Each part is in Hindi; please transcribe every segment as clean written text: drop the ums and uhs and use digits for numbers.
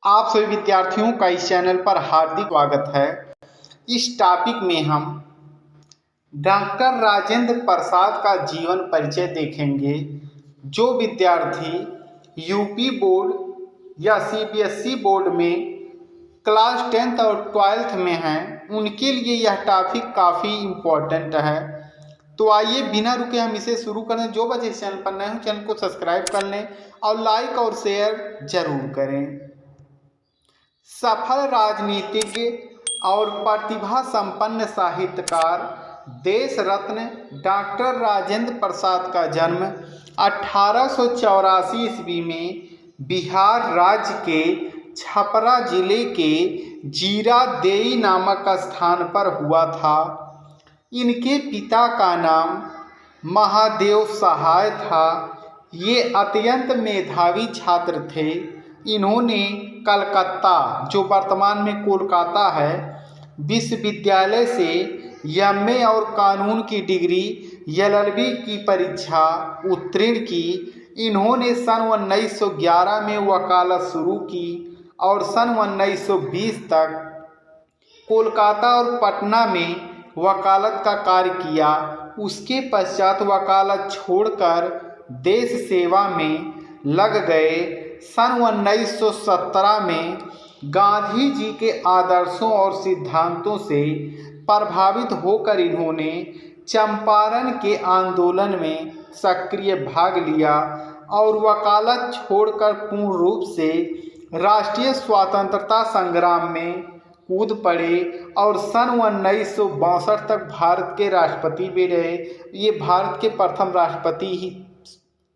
आप सभी विद्यार्थियों का इस चैनल पर हार्दिक स्वागत है। इस टॉपिक में हम डॉक्टर राजेंद्र प्रसाद का जीवन परिचय देखेंगे। जो विद्यार्थी यूपी बोर्ड या सीबीएसई बोर्ड में क्लास 10th और 12th में हैं, उनके लिए यह टॉपिक काफ़ी इम्पोर्टेंट है। तो आइए बिना रुके हम इसे शुरू करें। जो बच्चे इस चैनल पर नए हो, चैनल को सब्सक्राइब कर लें और लाइक और शेयर जरूर करें। सफल राजनीतिज्ञ और प्रतिभा संपन्न साहित्यकार देश रत्न डॉक्टर राजेंद्र प्रसाद का जन्म 1884 ईस्वी में बिहार राज्य के छपरा जिले के जीरादेई नामक स्थान पर हुआ था। इनके पिता का नाम महादेव सहाय था। ये अत्यंत मेधावी छात्र थे। इन्होंने कलकत्ता, जो वर्तमान में कोलकाता है, विश्वविद्यालय से एमए और कानून की डिग्री एलएलबी की परीक्षा उत्तीर्ण की। इन्होंने सन 1911 में वकालत शुरू की और सन 1920 तक कोलकाता और पटना में वकालत का कार्य किया। उसके पश्चात वकालत छोड़कर देश सेवा में लग गए। सन 1917 में गांधी जी के आदर्शों और सिद्धांतों से प्रभावित होकर इन्होंने चंपारण के आंदोलन में सक्रिय भाग लिया और वकालत छोड़कर पूर्ण रूप से राष्ट्रीय स्वतंत्रता संग्राम में कूद पड़े और सन 1962 तक भारत के राष्ट्रपति भी रहे। ये भारत के प्रथम राष्ट्रपति ही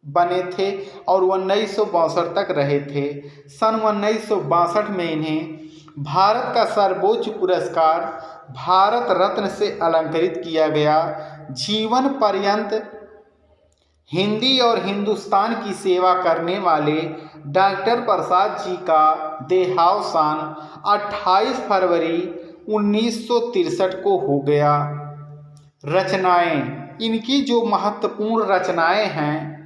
बने थे और 1962 तक रहे थे। सन 1962 में इन्हें भारत का सर्वोच्च पुरस्कार भारत रत्न से अलंकृत किया गया। जीवन पर्यंत हिंदी और हिंदुस्तान की सेवा करने वाले डॉक्टर प्रसाद जी का देहावसान 28 फरवरी 1963 को हो गया। रचनाएं, इनकी जो महत्वपूर्ण रचनाएं हैं,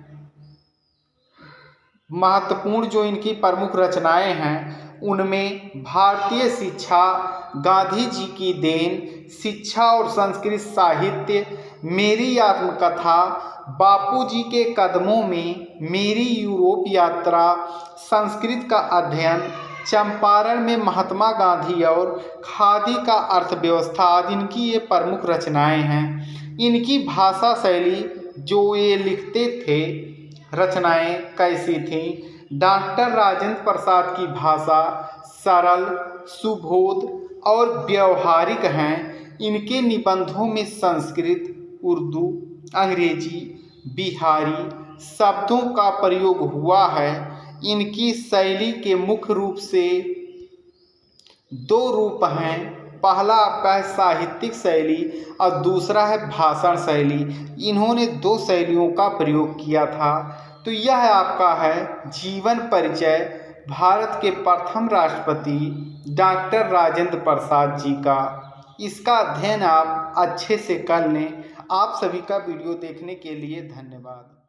जो इनकी प्रमुख रचनाएं हैं, उनमें भारतीय शिक्षा, गांधी जी की देन, शिक्षा और संस्कृत साहित्य, मेरी आत्मकथा, बापूजी के कदमों में, मेरी यूरोप यात्रा, संस्कृत का अध्ययन, चंपारण में महात्मा गांधी और खादी का अर्थव्यवस्था आदि इनकी ये प्रमुख रचनाएं हैं। इनकी भाषा शैली, जो ये लिखते थे, रचनाएं कैसी थीं? डॉक्टर राजेंद्र प्रसाद की भाषा सरल, सुबोध और व्यवहारिक हैं। इनके निबंधों में संस्कृत, उर्दू, अंग्रेजी, बिहारी शब्दों का प्रयोग हुआ है। इनकी शैली के मुख्य रूप से दो रूप हैं। पहला आपका है साहित्यिक शैली और दूसरा है भाषण शैली। इन्होंने दो शैलियों का प्रयोग किया था। तो यह आपका है जीवन परिचय भारत के प्रथम राष्ट्रपति डॉक्टर राजेंद्र प्रसाद जी का। इसका अध्ययन आप अच्छे से कर लें। आप सभी का वीडियो देखने के लिए धन्यवाद।